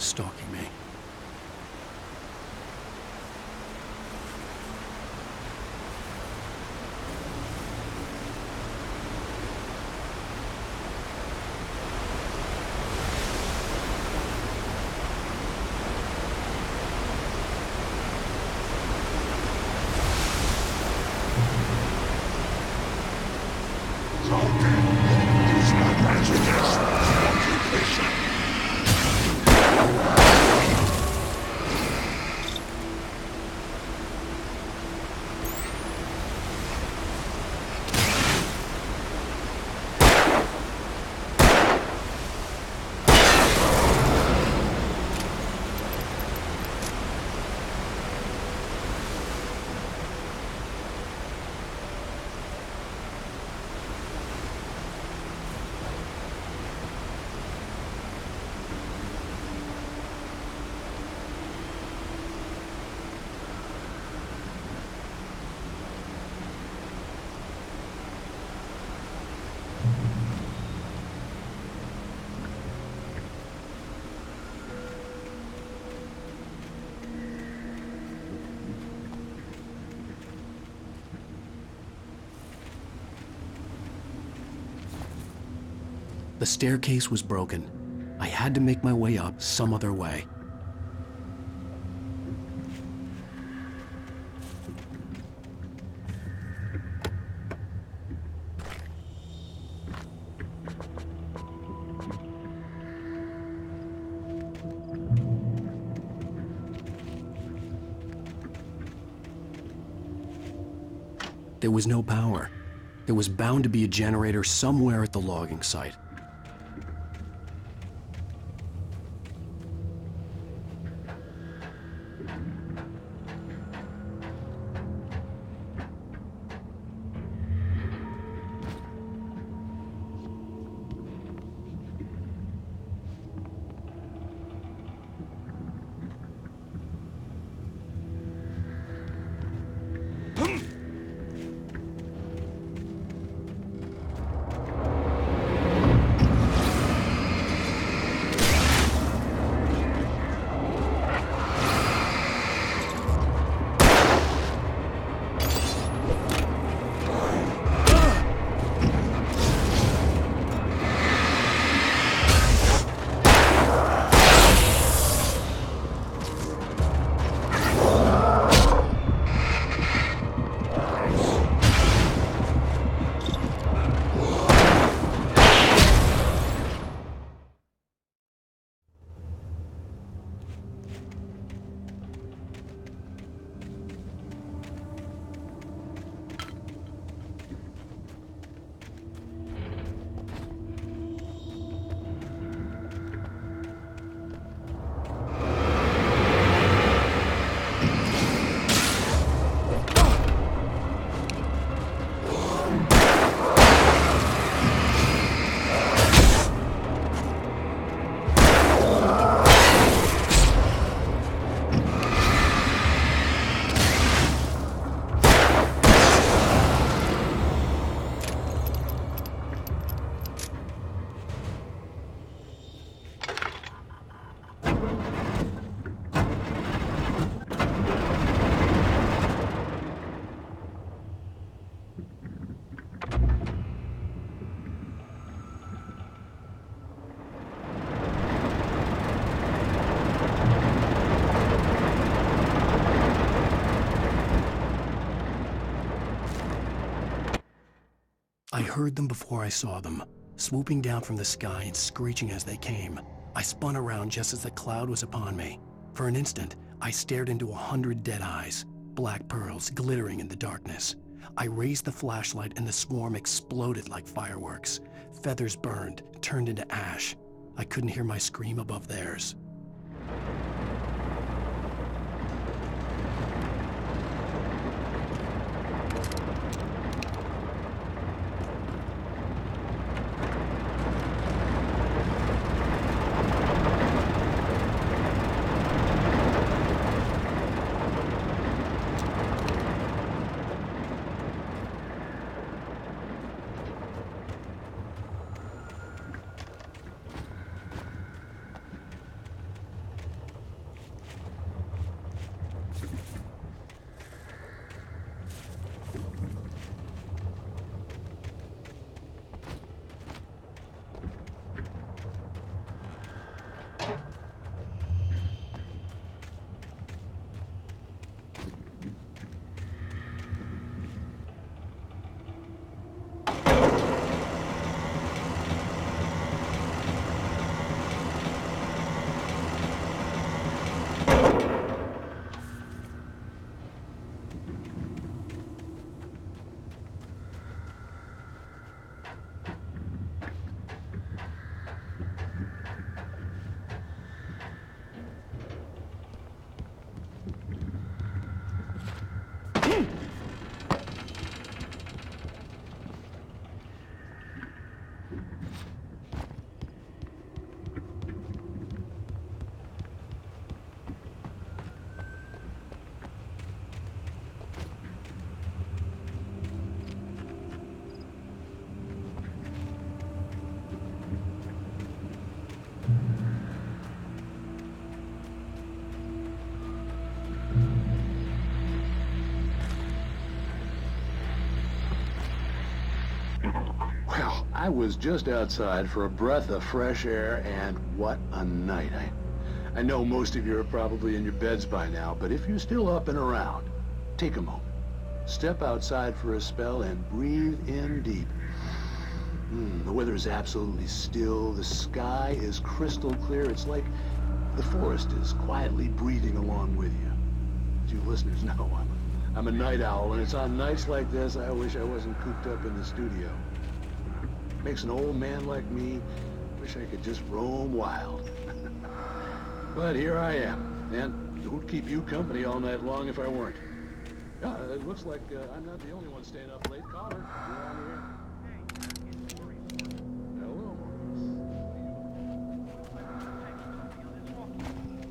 stalking me. The staircase was broken. I had to make my way up some other way. There was no power. There was bound to be a generator somewhere at the logging site. I heard them before I saw them, swooping down from the sky and screeching as they came. I spun around just as the cloud was upon me. For an instant, I stared into 100 dead eyes, black pearls glittering in the darkness. I raised the flashlight and the swarm exploded like fireworks. Feathers burned, turned into ash. I couldn't hear my scream above theirs. I was just outside for a breath of fresh air, and what a night. I know most of you are probably in your beds by now, but if you're still up and around, take a moment. Step outside for a spell and breathe in deep. The weather is absolutely still. The sky is crystal clear. It's like the forest is quietly breathing along with you. As you listeners know, I'm a night owl, and it's on nights like this I wish I wasn't cooped up in the studio. Makes an old man like me wish I could just roam wild. But here I am, and who'd keep you company all night long if I weren't? It looks like I'm not the only one staying up late. Caller, you're on here.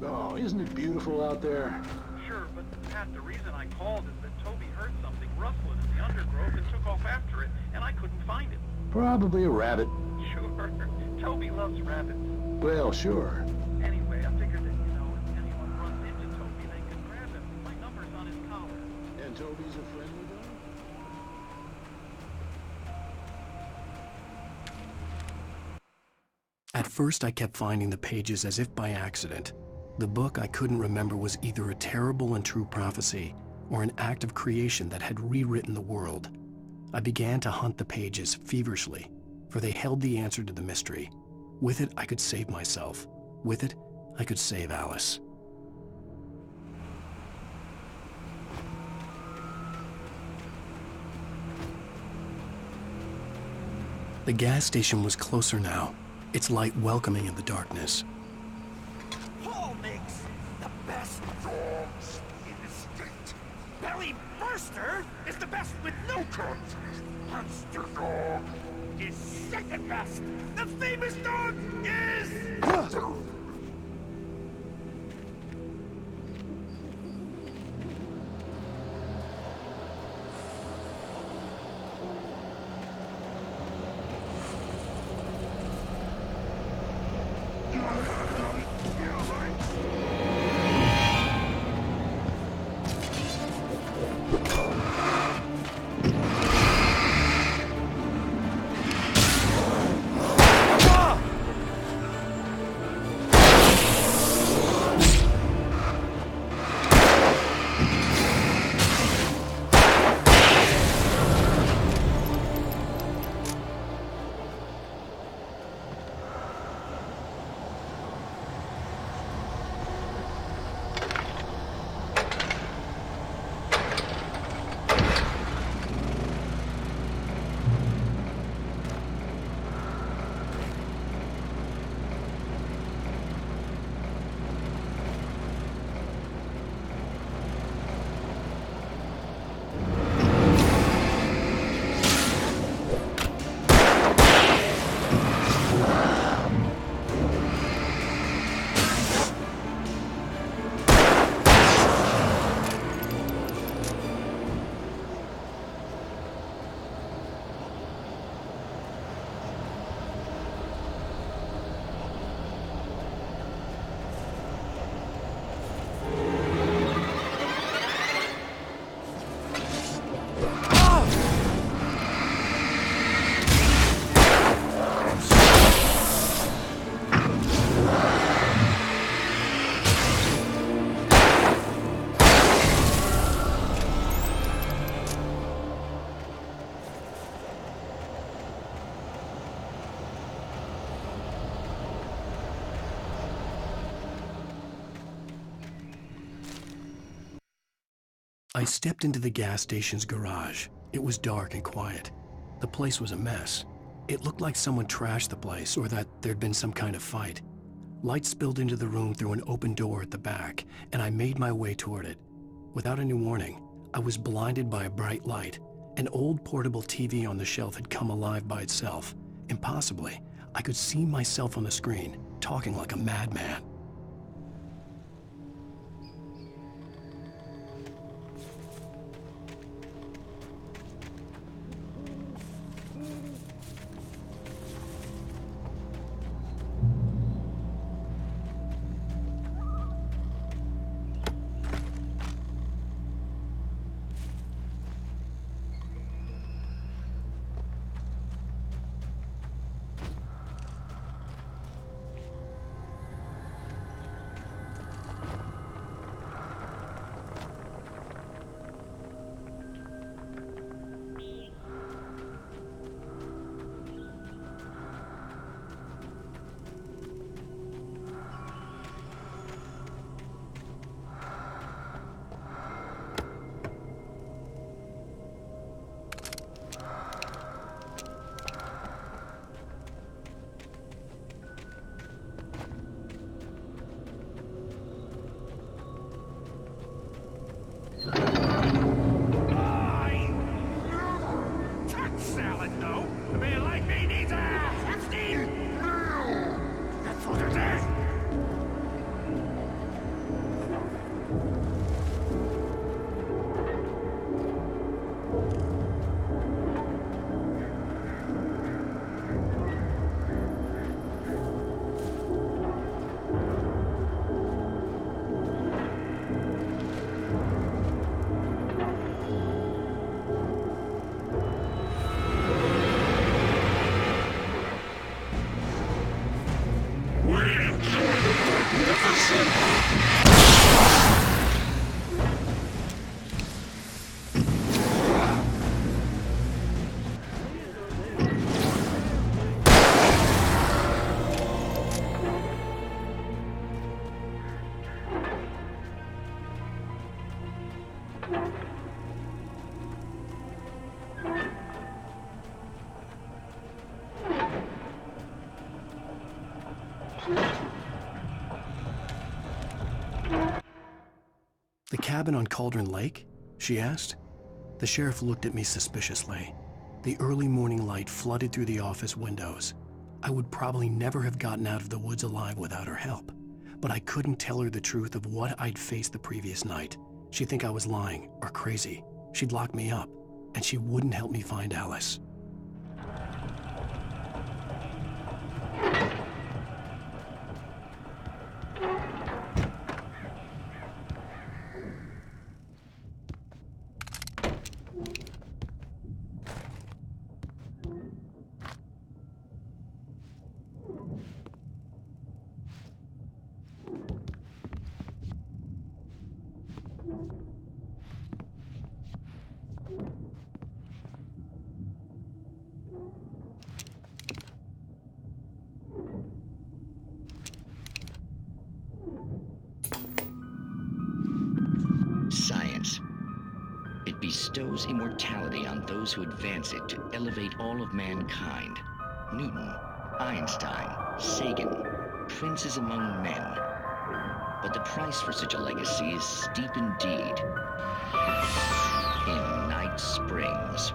Hello. Oh, isn't it beautiful out there? Sure, but Pat, the reason I called is that Toby heard something rustling in the undergrowth and took off after it, and I couldn't find it. Probably a rabbit. Sure. Toby loves rabbits. Well, sure. Anyway, I figured that, if anyone runs into Toby, they can grab him. My number's on his collar. And Toby's a friend with him? At first, I kept finding the pages as if by accident. The book I couldn't remember was either a terrible and true prophecy or an act of creation that had rewritten the world. I began to hunt the pages feverishly, for they held the answer to the mystery. With it, I could save myself. With it, I could save Alice. The gas station was closer now, its light welcoming in the darkness. Paul makes the best dogs in the state. Belly Burster is the best with no contest. Monster Dog is second best. The famous dog is... I stepped into the gas station's garage. It was dark and quiet. The place was a mess. It looked like someone trashed the place or that there'd been some kind of fight. Light spilled into the room through an open door at the back, and I made my way toward it. Without any warning, I was blinded by a bright light. An old portable TV on the shelf had come alive by itself. Impossibly, I could see myself on the screen, talking like a madman. The cabin on Cauldron Lake? She asked. The sheriff looked at me suspiciously. The early morning light flooded through the office windows. I would probably never have gotten out of the woods alive without her help, but I couldn't tell her the truth of what I'd faced the previous night. She'd think I was lying or crazy. She'd lock me up, and she wouldn't help me find Alice. Science. It bestows immortality on those who advance it to elevate all of mankind. Newton, Einstein, Sagan, princes among men. But the price for such a legacy is steep indeed. In Night Springs.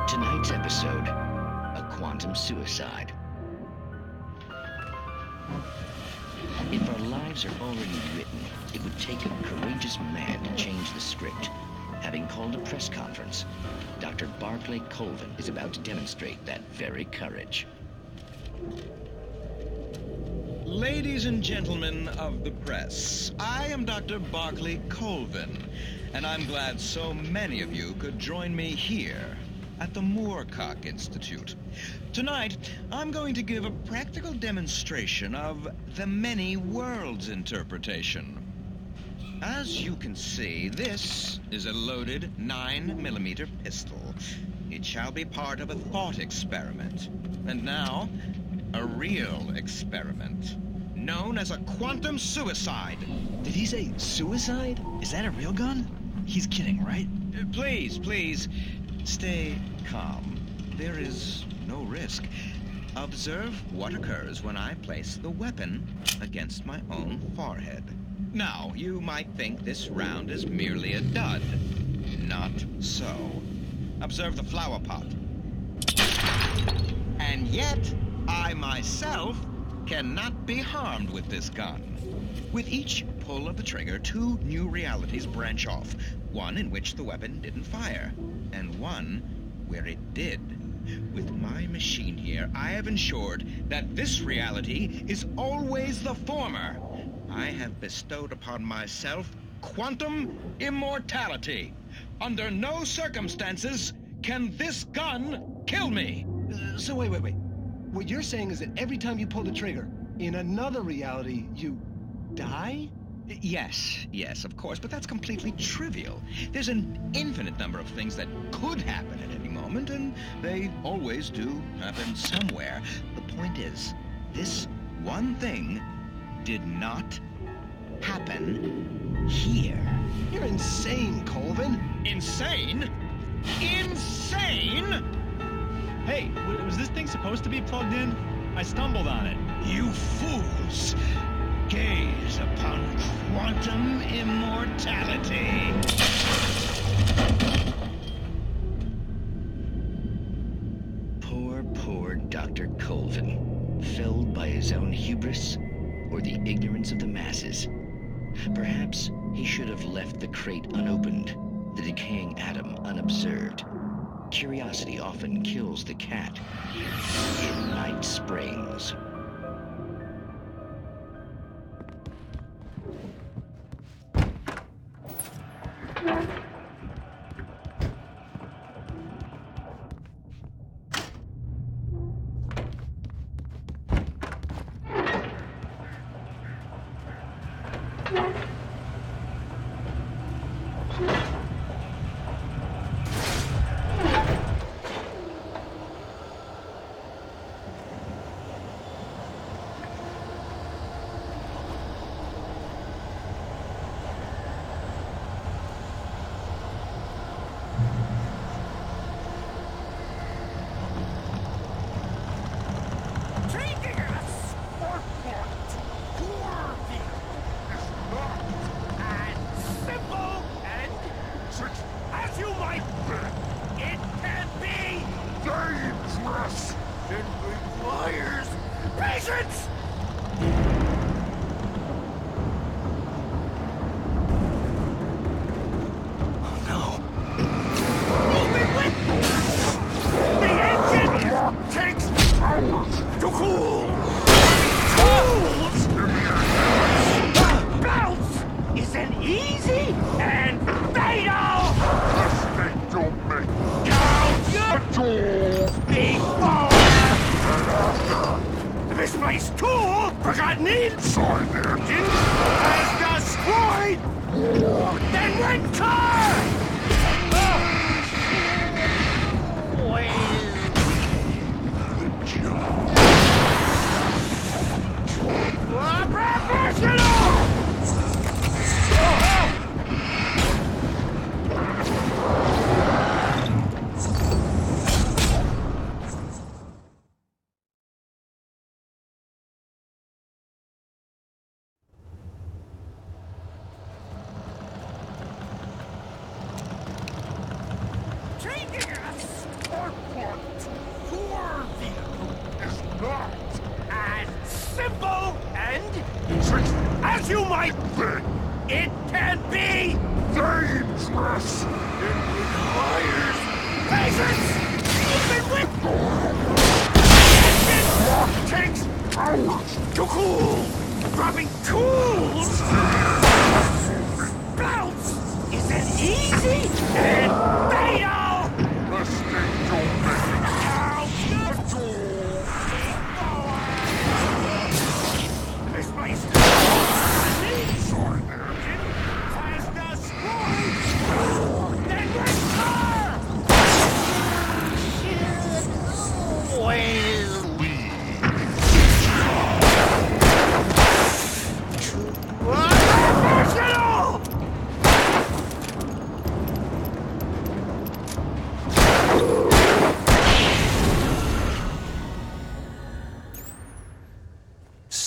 Tonight's episode, a quantum suicide. If our lives are already written, it would take a courageous man to change the script. Having called a press conference, Dr. Barclay Colvin is about to demonstrate that very courage. Ladies and gentlemen of the press, I am Dr. Barclay Colvin, and I'm glad so many of you could join me here at the Moorcock Institute. Tonight, I'm going to give a practical demonstration of the many worlds interpretation. As you can see, this is a loaded 9mm pistol. It shall be part of a thought experiment. And now, a real experiment, known as a quantum suicide. Did he say suicide? Is that a real gun? He's kidding, right? Please, stay calm. There is no risk. Observe what occurs when I place the weapon against my own forehead. Now, you might think this round is merely a dud. Not so. Observe the flower pot. And yet, I myself cannot be harmed with this gun. With each pull of the trigger, two new realities branch off. One in which the weapon didn't fire, and one where it did. With my machine here, I have ensured that this reality is always the former. I have bestowed upon myself quantum immortality. Under no circumstances can this gun kill me. So wait. What you're saying is that every time you pull the trigger, in another reality, you die? Yes, of course, but that's completely trivial. There's an infinite number of things that could happen at any moment, and they always do happen somewhere. The point is, this one thing did not happen here. You're insane, Colvin. Insane? Insane? Hey, was this thing supposed to be plugged in? I stumbled on it. You fools! Gaze upon quantum immortality. Poor Dr. Colvin, felled by his own hubris or the ignorance of the masses. Perhaps he should have left the crate unopened, the decaying atom unobserved. Curiosity often kills the cat. In Night Springs.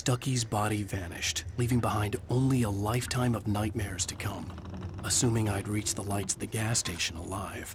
Stucky's body vanished, leaving behind only a lifetime of nightmares to come. Assuming I'd reached the lights at the gas station alive,